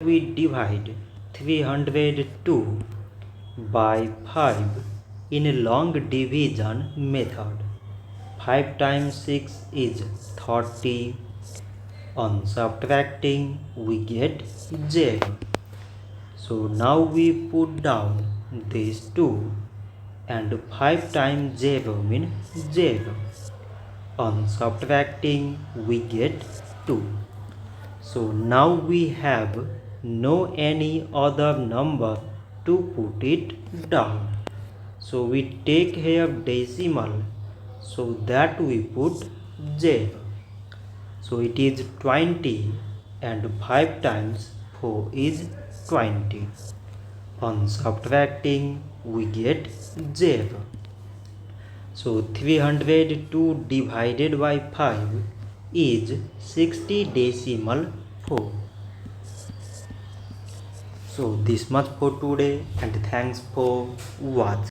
We divide 302 by 5 in a long division method. 5 times 6 is 30. On subtracting, we get 0. So now we put down these 2 and 5 times 0 means 0. On subtracting, we get 2. So now we have no any other number to put it down. So we take here decimal, so that we put 0. So it is 20 and 5 times 4 is 20. On subtracting, we get 0. So 302 divided by 5 is 60 decimal 4. So this much for today and thanks for watching.